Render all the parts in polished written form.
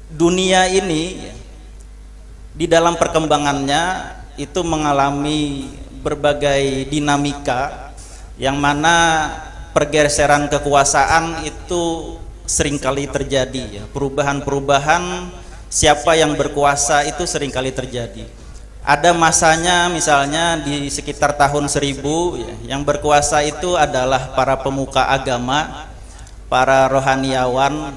dunia ini di dalam perkembangannya itu mengalami berbagai dinamika yang mana pergeseran kekuasaan itu seringkali terjadi ya. Perubahan-perubahan siapa yang berkuasa itu seringkali terjadi. Ada masanya misalnya di sekitar tahun 1000 ya, yang berkuasa itu adalah para pemuka agama, para rohaniawan.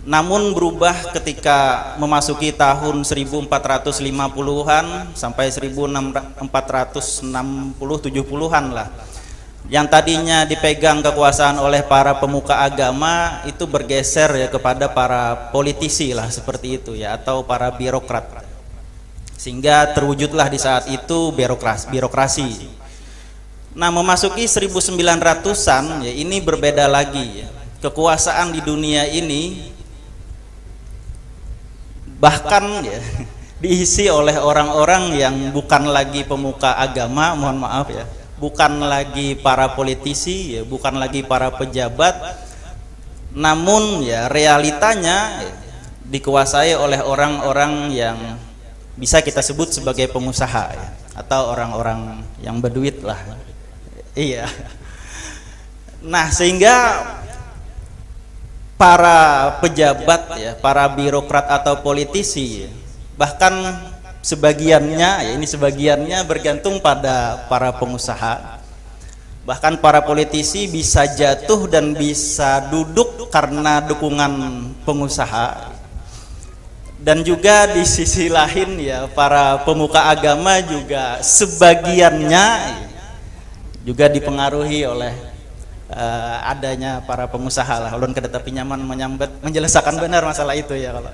Namun berubah ketika memasuki tahun 1450-an sampai 1460-70-an lah. Yang tadinya dipegang kekuasaan oleh para pemuka agama itu bergeser ya kepada para politisi lah seperti itu ya, atau para birokrat. Sehingga terwujudlah di saat itu birokrasi. Nah, memasuki 1900-an ya, ini berbeda lagi ya. Kekuasaan di dunia ini bahkan ya diisi oleh orang-orang yang bukan lagi pemuka agama, mohon maaf ya, bukan lagi para politisi ya, bukan lagi para pejabat, namun ya realitanya ya, dikuasai oleh orang-orang yang bisa kita sebut sebagai pengusaha ya, atau orang-orang yang berduit lah. Iya. Nah, sehingga para pejabat ya, para birokrat atau politisi ya, bahkan sebagiannya ya, ini sebagiannya bergantung pada para pengusaha. Bahkan para politisi bisa jatuh dan bisa duduk karena dukungan pengusaha. Dan juga di sisi lain ya, para pemuka agama juga sebagiannya juga dipengaruhi oleh adanya para pengusaha lah. Ulun kada tapi nyaman menjelaskan benar masalah itu ya kalau.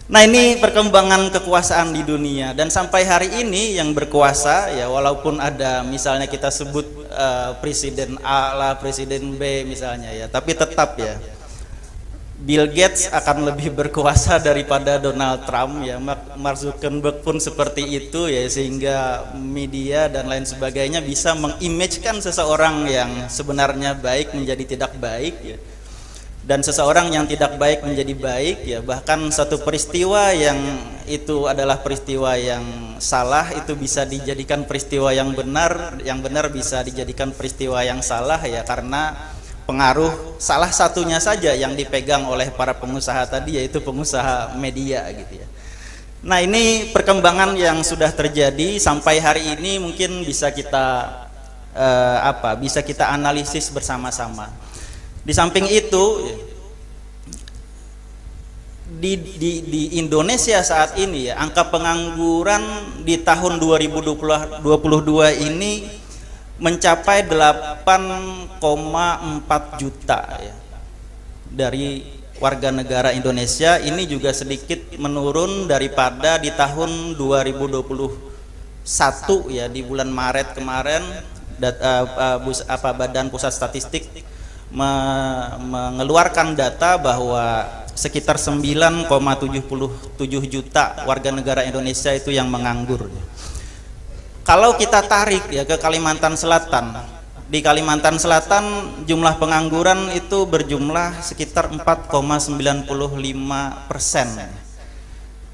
Nah, ini perkembangan kekuasaan di dunia, dan sampai hari ini yang berkuasa ya, walaupun ada misalnya kita sebut presiden A lah, presiden B misalnya ya, tapi tetap ya Bill Gates akan lebih berkuasa daripada Donald Trump ya. Mark Zuckerberg pun seperti itu ya, sehingga media dan lain sebagainya bisa mengimagekan seseorang yang sebenarnya baik menjadi tidak baik ya, dan seseorang yang tidak baik menjadi baik ya. Bahkan satu peristiwa yang itu adalah peristiwa yang salah itu bisa dijadikan peristiwa yang benar bisa dijadikan peristiwa yang salah ya, karena pengaruh salah satunya saja yang dipegang oleh para pengusaha tadi, yaitu pengusaha media gitu ya. Nah, ini perkembangan yang sudah terjadi sampai hari ini mungkin bisa kita bisa kita analisis bersama-sama. Di samping itu di Indonesia saat ini ya, angka pengangguran di tahun 2022 ini mencapai 8,4 juta ya, dari warga negara Indonesia. Ini juga sedikit menurun daripada di tahun 2021 ya, di bulan Maret kemarin Badan Pusat Statistik mengeluarkan data bahwa sekitar 9,77 juta warga negara Indonesia itu yang menganggur. Kalau kita tarik ya ke Kalimantan Selatan, di Kalimantan Selatan jumlah pengangguran itu berjumlah sekitar 4,95%,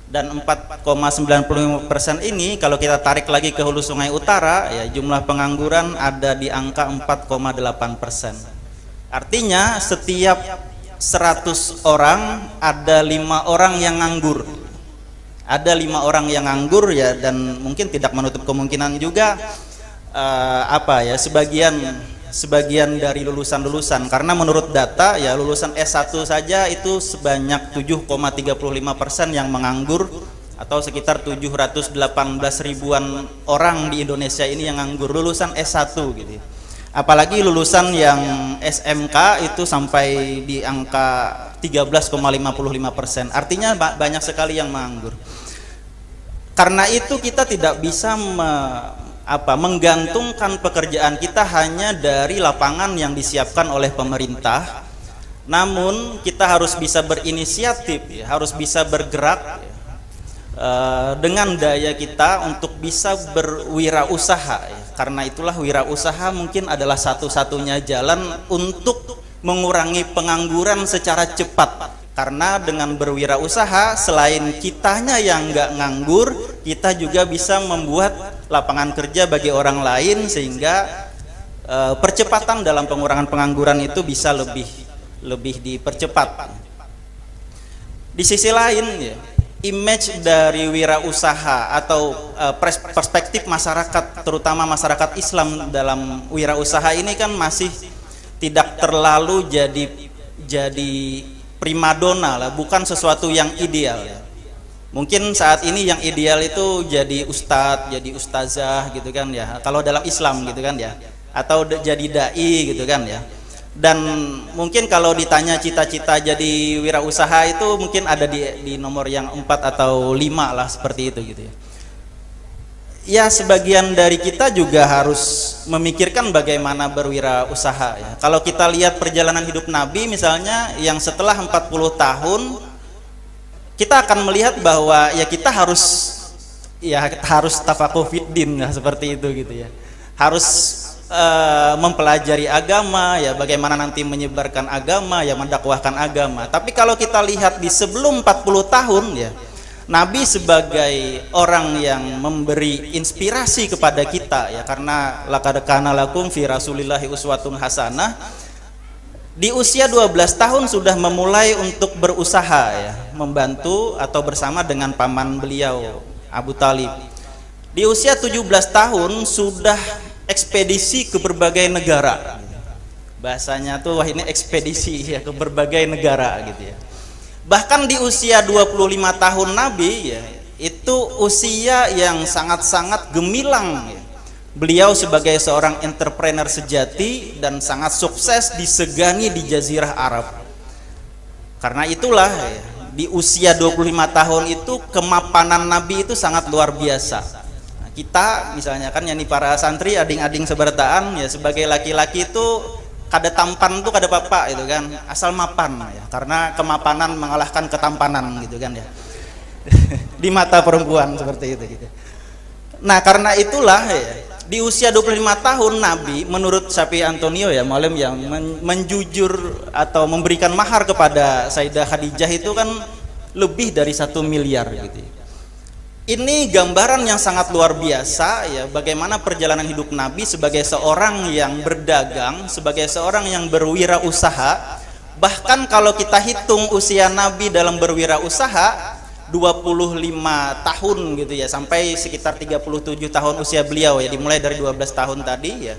dan 4,95% ini kalau kita tarik lagi ke Hulu Sungai Utara ya, jumlah pengangguran ada di angka 4,8%. Artinya setiap 100 orang ada 5 orang yang nganggur. Ada 5 orang yang nganggur ya, dan mungkin tidak menutup kemungkinan juga sebagian dari lulusan, karena menurut data ya lulusan S1 saja itu sebanyak 7,35% yang menganggur, atau sekitar 718 ribuan orang di Indonesia ini yang nganggur lulusan S1 gitu. Apalagi lulusan yang SMK itu sampai di angka 13,55%. Artinya banyak sekali yang menganggur. Karena itu kita tidak bisa menggantungkan pekerjaan kita hanya dari lapangan yang disiapkan oleh pemerintah. Namun kita harus bisa berinisiatif ya, harus bisa bergerak ya, dengan daya kita untuk bisa berwirausaha ya. Karena itulah wirausaha mungkin adalah satu-satunya jalan untuk mengurangi pengangguran secara cepat. Karena dengan berwirausaha, selain kitanya yang nggak nganggur, kita juga bisa membuat lapangan kerja bagi orang lain, sehingga percepatan dalam pengurangan pengangguran itu bisa lebih dipercepat. Di sisi lain, ya, image dari wirausaha atau perspektif masyarakat, terutama masyarakat Islam dalam wirausaha ini kan masih tidak terlalu jadi primadona lah, bukan sesuatu yang ideal ya. Mungkin saat ini yang ideal itu jadi ustadz, jadi ustazah gitu kan ya, kalau dalam Islam gitu kan ya, atau jadi dai gitu kan ya. Dan mungkin kalau ditanya cita-cita jadi wirausaha itu mungkin ada di nomor yang 4 atau 5 lah, seperti itu gitu ya. Ya, sebagian dari kita juga harus memikirkan bagaimana berwirausaha ya. Kalau kita lihat perjalanan hidup Nabi misalnya, yang setelah 40 tahun kita akan melihat bahwa ya kita harus tafaquh fiddin ya, seperti itu gitu ya. Harus mempelajari agama ya, bagaimana nanti menyebarkan agama ya, mendakwahkan agama. Tapi kalau kita lihat di sebelum 40 tahun ya, Nabi sebagai orang yang memberi inspirasi kepada kita ya, karena laqad kana lakum fi rasulillahi uswatun hasanah, di usia 12 tahun sudah memulai untuk berusaha ya, membantu atau bersama dengan paman beliau Abu Talib. Di usia 17 tahun sudah ekspedisi ke berbagai negara. Bahasanya tuh wah ini ekspedisi ya, ke berbagai negara gitu ya. Bahkan di usia 25 tahun Nabi ya, itu usia yang sangat-sangat gemilang ya. Beliau sebagai seorang entrepreneur sejati dan sangat sukses disegani di Jazirah Arab. Karena itulah ya, di usia 25 tahun itu kemapanan Nabi itu sangat luar biasa. Nah, kita misalnya kan yani para santri ading-ading sebertaan ya, sebagai laki-laki itu kada tampan tuh kada apa-apa itu kan, asal mapan ya, karena kemapanan mengalahkan ketampanan gitu kan ya. Di mata perempuan seperti itu gitu. Nah, karena itulah ya, di usia 25 tahun Nabi menurut Syafi'i Antonio ya, malam yang menjujur atau memberikan mahar kepada Sayyidah Khadijah itu kan lebih dari 1 miliar gitu. Ini gambaran yang sangat luar biasa ya, bagaimana perjalanan hidup Nabi sebagai seorang yang berdagang, sebagai seorang yang berwirausaha. Bahkan kalau kita hitung usia Nabi dalam berwirausaha 25 tahun gitu ya, sampai sekitar 37 tahun usia beliau ya, dimulai dari 12 tahun tadi ya,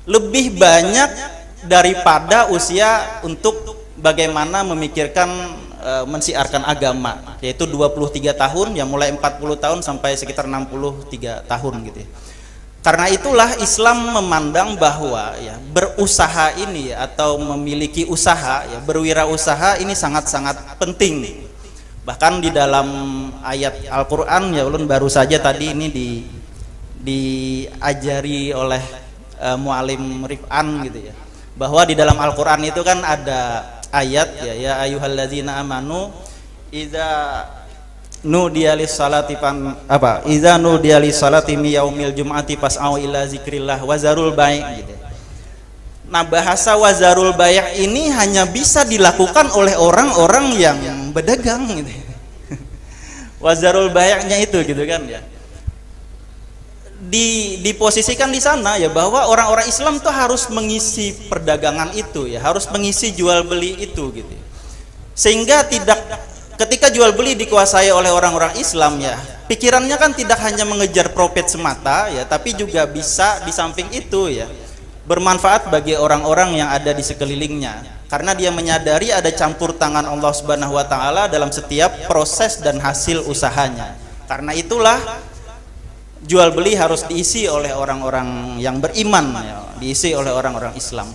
lebih banyak daripada usia untuk bagaimana memikirkan mensiarkan agama, yaitu 23 tahun ya, mulai 40 tahun sampai sekitar 63 tahun gitu ya. Karena itulah Islam memandang bahwa ya, berusaha ini atau memiliki usaha ya, berwirausaha ini sangat-sangat penting. Bahkan di dalam ayat Al-Qur'an ya, ulun baru saja tadi ini diajari oleh mualim Rif'an gitu ya, bahwa di dalam Al-Qur'an itu kan ada ayat ya ayyuhalladzina amanu idza nudiya lis-salati idza nudiya lis-salati mi yaumil jum'ati fas'au ila zikrillah wazarul bai' gitu. Nah, bahasa wazarul bai' ini hanya bisa dilakukan oleh orang-orang yang berdagang gitu. Wazarul bai'-nya itu gitu kan ya. Diposisikan di sana ya, bahwa orang-orang Islam tuh harus mengisi perdagangan itu ya, harus mengisi jual beli itu gitu. Sehingga ketika jual beli dikuasai oleh orang-orang Islam ya, pikirannya kan tidak hanya mengejar profit semata ya, tapi juga bisa di samping itu ya, bermanfaat bagi orang-orang yang ada di sekelilingnya, karena dia menyadari ada campur tangan Allah Subhanahu wa taala dalam setiap proses dan hasil usahanya. Karena itulah jual beli harus diisi oleh orang-orang yang beriman ya, diisi oleh orang-orang Islam.